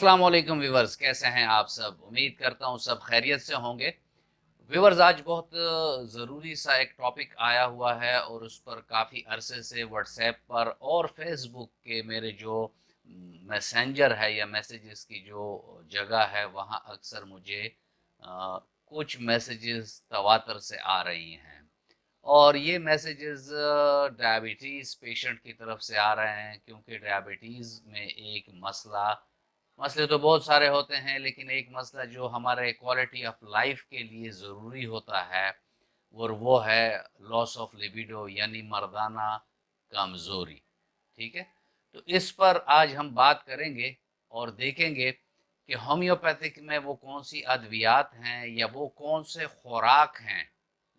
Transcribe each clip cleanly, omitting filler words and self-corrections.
अस्सलाम वालेकुम व्यूवर्स, कैसे हैं आप सब। उम्मीद करता हूँ सब खैरियत से होंगे। व्यूवर्स, आज बहुत ज़रूरी सा एक टॉपिक आया हुआ है और उस पर काफ़ी अरसे से व्हाट्सएप पर और फेसबुक के मेरे जो मैसेंजर है या मैसेजेस की जो जगह है वहाँ अक्सर मुझे कुछ मैसेजेस तवातर से आ रही हैं। और ये मैसेजेस डायबिटीज़ पेशेंट की तरफ से आ रहे हैं, क्योंकि डायबिटीज़ में एक मसले तो बहुत सारे होते हैं, लेकिन एक मसला जो हमारे क्वालिटी ऑफ लाइफ के लिए ज़रूरी होता है और वो है लॉस ऑफ लिबिडो, यानी मर्दाना कमज़ोरी। ठीक है, तो इस पर आज हम बात करेंगे और देखेंगे कि होम्योपैथिक में वो कौन सी अद्वियात हैं या वो कौन से खुराक हैं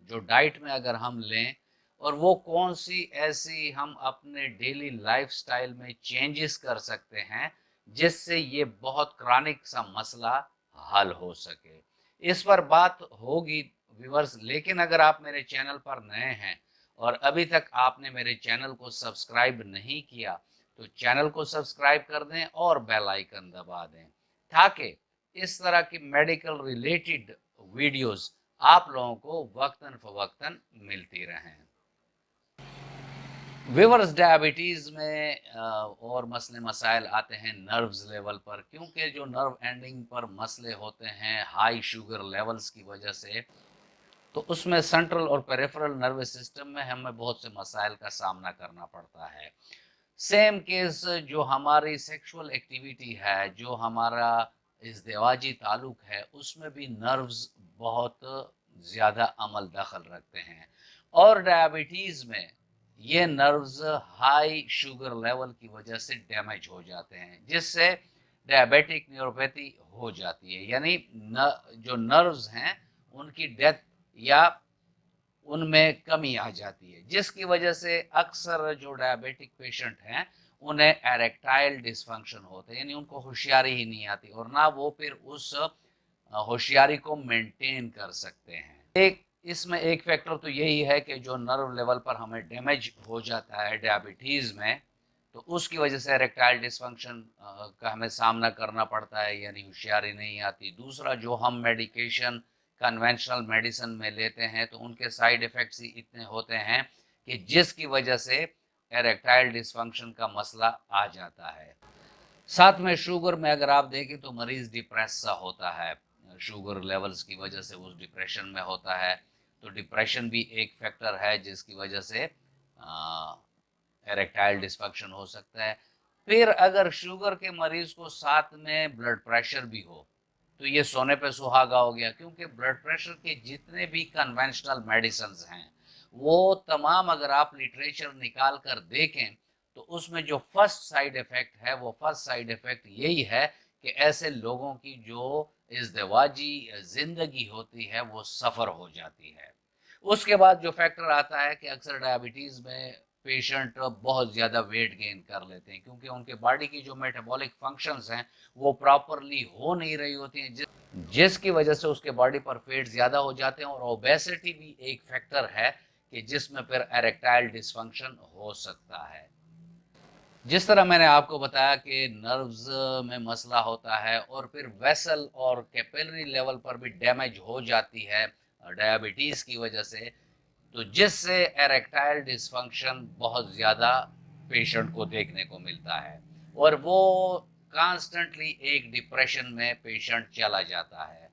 जो डाइट में अगर हम लें, और वो कौन सी ऐसी हम अपने डेली लाइफस्टाइल में चेंजेस कर सकते हैं जिससे ये बहुत क्रॉनिक सा मसला हल हो सके। इस पर बात होगी व्यूअर्स, लेकिन अगर आप मेरे चैनल पर नए हैं और अभी तक आपने मेरे चैनल को सब्सक्राइब नहीं किया तो चैनल को सब्सक्राइब कर दें और बेल आइकन दबा दें, ताकि इस तरह की मेडिकल रिलेटेड वीडियोस आप लोगों को वक्तन फवक्तन मिलती रहें। व्यूअर्स, डायबिटीज़ में और मसले मसाइल आते हैं नर्व्स लेवल पर, क्योंकि जो नर्व एंडिंग पर मसले होते हैं हाई शुगर लेवल्स की वजह से, तो उसमें सेंट्रल और पेरिफेरल नर्वस सिस्टम में हमें बहुत से मसाइल का सामना करना पड़ता है। सेम केस जो हमारी सेक्सुअल एक्टिविटी है, जो हमारा इज़्दिवाजी ताल्लुक है, उसमें भी नर्व्स बहुत ज़्यादा अमल दखल रखते हैं। और डायबिटीज़ में ये नर्व्स हाई शुगर लेवल की वजह से डैमेज हो जाते हैं, जिससे डायबिटिक न्यूरोपैथी हो जाती है, यानी जो नर्व्स हैं उनकी डेथ या उनमें कमी आ जाती है, जिसकी वजह से अक्सर जो डायबिटिक पेशेंट हैं उन्हें एरेक्टाइल डिसफंक्शन होते हैं, यानी उनको होशियारी ही नहीं आती और ना वो फिर उस होशियारी को मेंटेन कर सकते हैं। इसमें एक फैक्टर तो यही है कि जो नर्व लेवल पर हमें डैमेज हो जाता है डायबिटीज़ में, तो उसकी वजह से इरेक्टाइल डिसफंक्शन का हमें सामना करना पड़ता है, यानी होशियारी नहीं आती। दूसरा, जो हम मेडिकेशन कन्वेंशनल मेडिसिन में लेते हैं तो उनके साइड इफ़ेक्ट्स ही इतने होते हैं कि जिसकी वजह से इरेक्टाइल डिसफंक्शन का मसला आ जाता है। साथ में शुगर में अगर आप देखें तो मरीज़ डिप्रेस सा होता है, शुगर लेवल्स की वजह से उस डिप्रेशन में होता है। तो डिप्रेशन भी एक फैक्टर है जिसकी वजह से एरेक्टाइल डिस्फंक्शन हो सकता है। फिर अगर शुगर के मरीज को साथ में ब्लड प्रेशर भी हो तो ये सोने पे सुहागा हो गया, क्योंकि ब्लड प्रेशर के जितने भी कन्वेंशनल मेडिसिन हैं वो तमाम अगर आप लिटरेचर निकाल कर देखें तो उसमें जो फर्स्ट साइड इफेक्ट है वो फर्स्ट साइड इफेक्ट यही है कि ऐसे लोगों की जो इज़्दिवाजी ज़िंदगी होती है वो सफ़र हो जाती है। उसके बाद जो फैक्टर आता है कि अक्सर डायबिटीज़ में पेशेंट बहुत ज़्यादा वेट गेन कर लेते हैं, क्योंकि उनके बॉडी की जो मेटाबॉलिक फंक्शंस हैं वो प्रॉपरली हो नहीं रही होती हैं, जिसकी वजह से उसके बॉडी पर फैट ज़्यादा हो जाते हैं। और ओबेसिटी भी एक फैक्टर है कि जिसमें फिर एरेक्टाइल डिसफंक्शन हो सकता है। जिस तरह मैंने आपको बताया कि नर्व्स में मसला होता है और फिर वेसल और कैपिलरी लेवल पर भी डैमेज हो जाती है डायबिटीज़ की वजह से, तो जिससे एरेक्टाइल डिसफंक्शन बहुत ज़्यादा पेशेंट को देखने को मिलता है और वो कॉन्स्टेंटली एक डिप्रेशन में पेशेंट चला जाता है।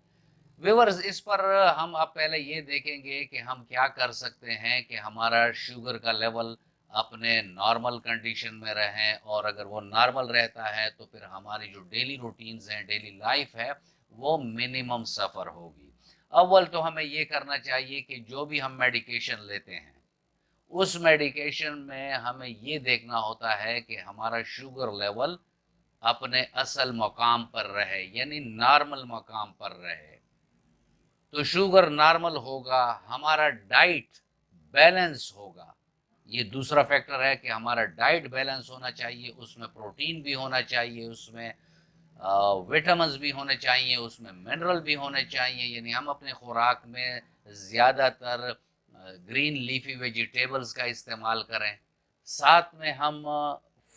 व्यूअर्स, इस पर हम अब पहले ये देखेंगे कि हम क्या कर सकते हैं कि हमारा शुगर का लेवल अपने नॉर्मल कंडीशन में रहें, और अगर वो नॉर्मल रहता है तो फिर हमारी जो डेली रूटीन्स हैं, डेली लाइफ है, वो मिनिमम सफ़र होगी। अव्वल तो हमें ये करना चाहिए कि जो भी हम मेडिकेशन लेते हैं उस मेडिकेशन में हमें ये देखना होता है कि हमारा शुगर लेवल अपने असल मकाम पर रहे, यानी नॉर्मल मकाम पर रहे। तो शुगर नॉर्मल होगा, हमारा डाइट बैलेंस होगा। ये दूसरा फैक्टर है कि हमारा डाइट बैलेंस होना चाहिए, उसमें प्रोटीन भी होना चाहिए, उसमें विटामिन्स भी होने चाहिए, उसमें मिनरल भी होने चाहिए, यानी हम अपने खुराक में ज़्यादातर ग्रीन लीफी वेजिटेबल्स का इस्तेमाल करें। साथ में हम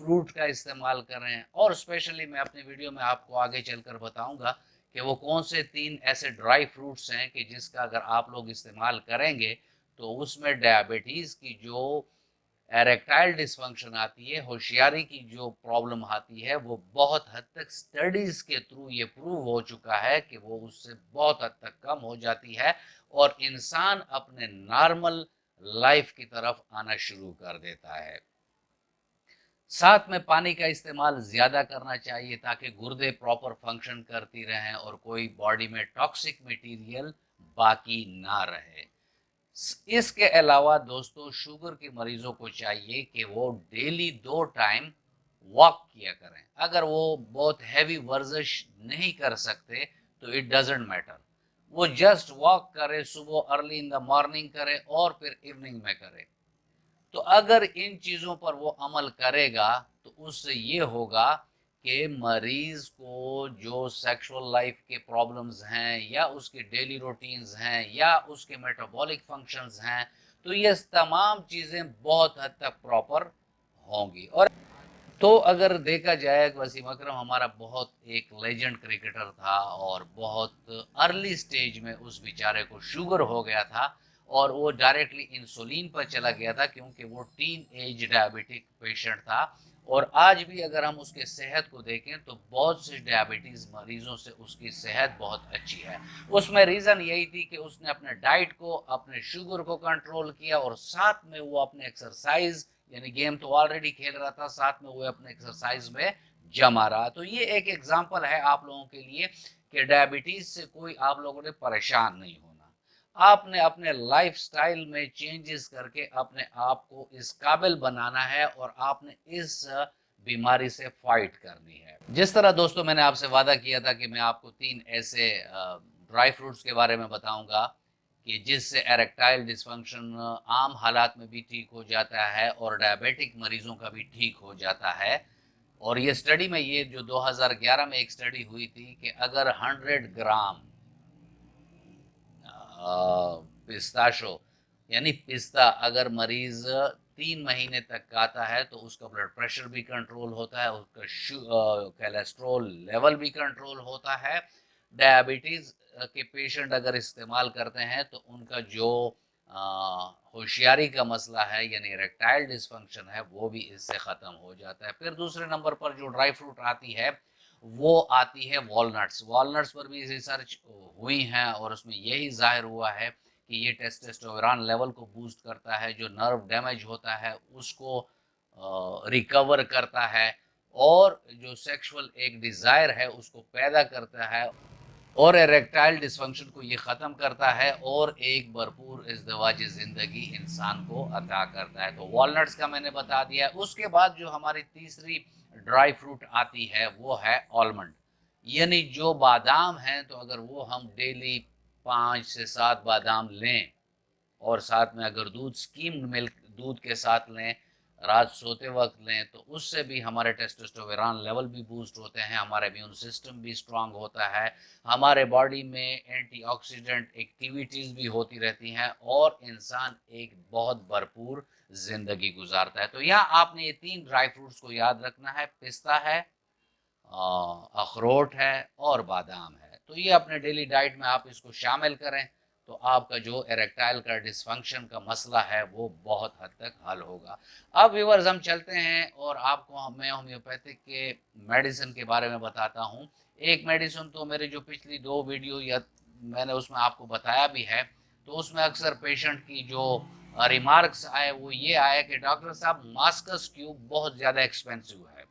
फ्रूट का इस्तेमाल करें, और स्पेशली मैं अपनी वीडियो में आपको आगे चलकर बताऊंगा कि वो कौन से 3 ऐसे ड्राई फ्रूट्स हैं कि जिसका अगर आप लोग इस्तेमाल करेंगे तो उसमें डायबिटीज़ की जो एरेक्टाइल डिसफंक्शन आती है, होशियारी की जो प्रॉब्लम आती है, वो बहुत हद तक स्टडीज़ के थ्रू ये प्रूव हो चुका है कि वो उससे बहुत हद तक कम हो जाती है और इंसान अपने नॉर्मल लाइफ की तरफ आना शुरू कर देता है। साथ में पानी का इस्तेमाल ज़्यादा करना चाहिए ताकि गुर्दे प्रॉपर फंक्शन करती रहें और कोई बॉडी में टॉक्सिक मटेरियल बाकी ना रहे। इसके अलावा दोस्तों शुगर के मरीजों को चाहिए कि वो डेली 2 टाइम वॉक किया करें। अगर वो बहुत हैवी वर्जिश नहीं कर सकते तो इट डजेंट मैटर, वो जस्ट वॉक करे, सुबह अर्ली इन द मॉर्निंग करे और फिर इवनिंग में करे। तो अगर इन चीज़ों पर वो अमल करेगा तो उससे ये होगा कि मरीज को जो सेक्सुअल लाइफ के प्रॉब्लम्स हैं या उसके डेली रूटीन्स हैं या उसके मेटाबॉलिक फंक्शंस हैं, तो ये तमाम चीज़ें बहुत हद तक प्रॉपर होंगी। और तो अगर देखा जाए, वसीम अकरम हमारा बहुत एक लेजेंड क्रिकेटर था और बहुत अर्ली स्टेज में उस बेचारे को शुगर हो गया था और वो डायरेक्टली इंसुलिन पर चला गया था क्योंकि वो टीन एज डायबिटिक पेशेंट था। और आज भी अगर हम उसके सेहत को देखें तो बहुत से डायबिटीज़ मरीजों से उसकी सेहत बहुत अच्छी है। उसमें रीज़न यही थी कि उसने अपने डाइट को, अपने शुगर को कंट्रोल किया और साथ में वो अपने एक्सरसाइज, यानी गेम तो ऑलरेडी खेल रहा था, साथ में वो अपने एक्सरसाइज में जमा रहा। तो ये एक एग्जांपल है आप लोगों के लिए कि डायबिटीज से कोई आप लोगों ने परेशान नहीं होना। आपने अपने लाइफस्टाइल में चेंजेस करके अपने आप को इस काबिल बनाना है और आपने इस बीमारी से फाइट करनी है। जिस तरह दोस्तों मैंने आपसे वादा किया था कि मैं आपको 3 ऐसे ड्राई फ्रूट्स के बारे में बताऊंगा कि जिससे एरेक्टाइल डिसफंक्शन आम हालात में भी ठीक हो जाता है और डायबिटिक मरीजों का भी ठीक हो जाता है। और ये स्टडी में, ये जो 2011 में एक स्टडी हुई थी कि अगर 100 ग्राम पिस्ताशो यानी पिस्ता अगर मरीज 3 महीने तक खाता है तो उसका ब्लड प्रेशर भी कंट्रोल होता है, उसका कोलेस्ट्रॉल लेवल भी कंट्रोल होता है। डायबिटीज़ के पेशेंट अगर इस्तेमाल करते हैं तो उनका जो होशियारी का मसला है यानी इरेक्टाइल डिसफंक्शन है वो भी इससे ख़त्म हो जाता है। फिर दूसरे नंबर पर जो ड्राई फ्रूट आती है वो आती है वॉलनट्स। वॉलनट्स पर भी रिसर्च हुई हैं और उसमें यही जाहिर हुआ है कि ये टेस्टोस्टेरोन लेवल को बूस्ट करता है, जो नर्व डैमेज होता है उसको रिकवर करता है और जो सेक्सुअल एक डिज़ायर है उसको पैदा करता है और इरेक्टाइल डिसफंक्शन को ये ख़त्म करता है और एक भरपूर इज़्दिवाजी ज़िंदगी इंसान को अता करता है। तो वॉलनट्स का मैंने बता दिया है। उसके बाद जो हमारी तीसरी ड्राई फ्रूट आती है वो है आलमंड, यानी जो बादाम हैं। तो अगर वो हम डेली 5 से 7 बादाम लें और साथ में अगर दूध, स्कीम्ड मिल्क दूध के साथ लें, रात सोते वक्त लें, तो उससे भी हमारे टेस्टोस्टेरोन लेवल भी बूस्ट होते हैं, हमारा इम्यून सिस्टम भी स्ट्रांग होता है, हमारे बॉडी में एंटीऑक्सीडेंट एक्टिविटीज़ भी होती रहती हैं और इंसान एक बहुत भरपूर ज़िंदगी गुजारता है। तो यहाँ आपने ये 3 ड्राई फ्रूट्स को याद रखना है, पिस्ता है, अखरोट है और बादाम है। तो ये अपने डेली डाइट में आप इसको शामिल करें तो आपका जो इरेक्टाइल का डिसफंक्शन का मसला है वो बहुत हद तक हल होगा। अब व्यूअर्स हम चलते हैं और आपको मैं होम्योपैथिक के मेडिसिन के बारे में बताता हूँ। एक मेडिसिन तो मेरे जो पिछली 2 वीडियो या मैंने उसमें आपको बताया भी है, तो उसमें अक्सर पेशेंट की जो रिमार्क्स आए वो ये आया कि डॉक्टर साहब मास्कस क्यूब बहुत ज़्यादा एक्सपेंसिव है।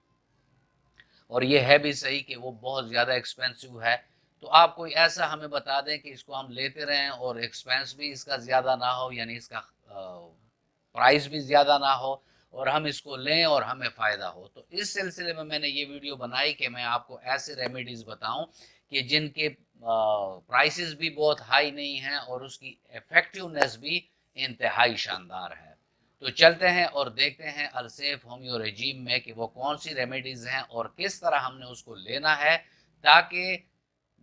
और ये है भी सही कि वो बहुत ज़्यादा एक्सपेंसिव है। तो आप कोई ऐसा हमें बता दें कि इसको हम लेते रहें और एक्सपेंस भी इसका ज़्यादा ना हो, यानी इसका प्राइस भी ज़्यादा ना हो और हम इसको लें और हमें फ़ायदा हो। तो इस सिलसिले में मैंने ये वीडियो बनाई कि मैं आपको ऐसे रेमेडीज़ बताऊं कि जिनके प्राइसेस भी बहुत हाई नहीं हैं और उसकी इफ़ेक्टिवनेस भी इंतहाई शानदार है। तो चलते हैं और देखते हैं अलसेफ होम्यो रेजीम में कि वो कौन सी रेमेडीज़ हैं और किस तरह हमने उसको लेना है ताकि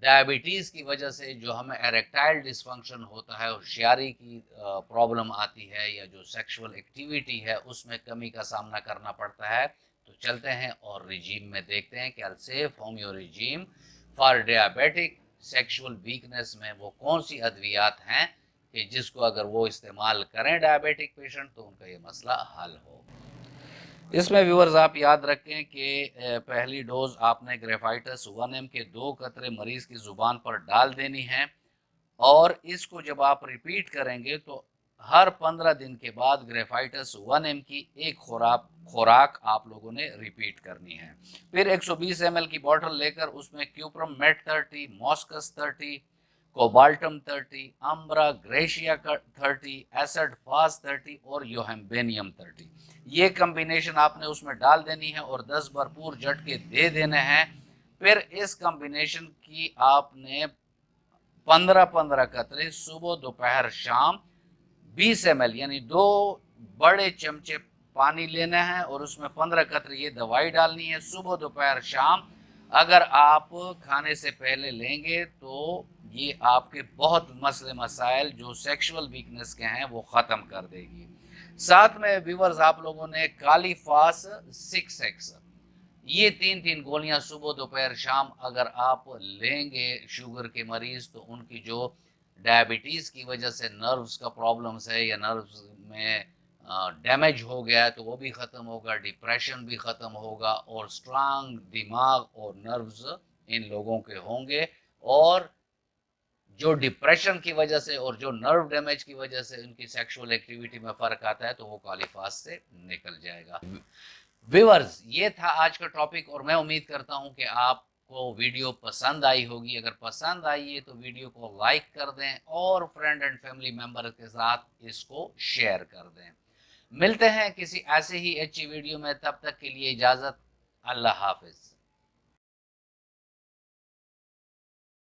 डायबिटीज़ की वजह से जो हमें एरेक्टाइल डिसफंक्शन होता है, होशियारी की प्रॉब्लम आती है या जो सेक्सुअल एक्टिविटी है उसमें कमी का सामना करना पड़ता है, तो चलते हैं और रिजीम में देखते हैं कि अलसेफ homeo regime for diabetic sexual weakness में वो कौन सी अद्वियात हैं कि जिसको अगर वो इस्तेमाल करें डायबिटिक पेशेंट तो उनका ये मसला हल हो। इसमें व्यूअर्स आप याद रखें कि पहली डोज आपने ग्रेफाइटस 1 mg के 2 कतरे मरीज की ज़ुबान पर डाल देनी है और इसको जब आप रिपीट करेंगे तो हर 15 दिन के बाद ग्रेफाइटस 1 mg की एक खुराक आप लोगों ने रिपीट करनी है। फिर 120 ml की बोतल लेकर उसमें cuprum met 30, moschus 30, cobaltum 30, ambra grisea 30, acid phos 30 और योहेम्बेनियम 30, ये कम्बिनेशन आपने उसमें डाल देनी है और 10 भरपूर झटके दे देने हैं। फिर इस कम्बिनेशन की आपने 15-15 कतरे सुबह दोपहर शाम 20 ml यानी 2 बड़े चमचे पानी लेना है और उसमें 15 कतरे ये दवाई डालनी है सुबह दोपहर शाम। अगर आप खाने से पहले लेंगे तो ये आपके बहुत मसले मसाइल जो सेक्सुअल वीकनेस के हैं वो ख़त्म कर देगी। साथ में व्यूअर्स आप लोगों ने कालीफास 6x ये 3-3 गोलियां सुबह दोपहर शाम अगर आप लेंगे शुगर के मरीज तो उनकी जो डायबिटीज़ की वजह से नर्व्स का प्रॉब्लम्स है या नर्व्स में डैमेज हो गया है तो वो भी ख़त्म होगा, डिप्रेशन भी ख़त्म होगा और स्ट्रांग दिमाग और नर्व्स इन लोगों के होंगे और जो डिप्रेशन की वजह से और जो नर्व डैमेज की वजह से उनकी सेक्सुअल एक्टिविटी में फ़र्क आता है तो वो कालीफास से निकल जाएगा। व्यूअर्स ये था आज का टॉपिक और मैं उम्मीद करता हूं कि आपको वीडियो पसंद आई होगी। अगर पसंद आई है तो वीडियो को लाइक कर दें और फ्रेंड एंड फैमिली मेंबर के साथ इसको शेयर कर दें। मिलते हैं किसी ऐसे ही अच्छी वीडियो में, तब तक के लिए इजाज़त, अल्लाह हाफिज़।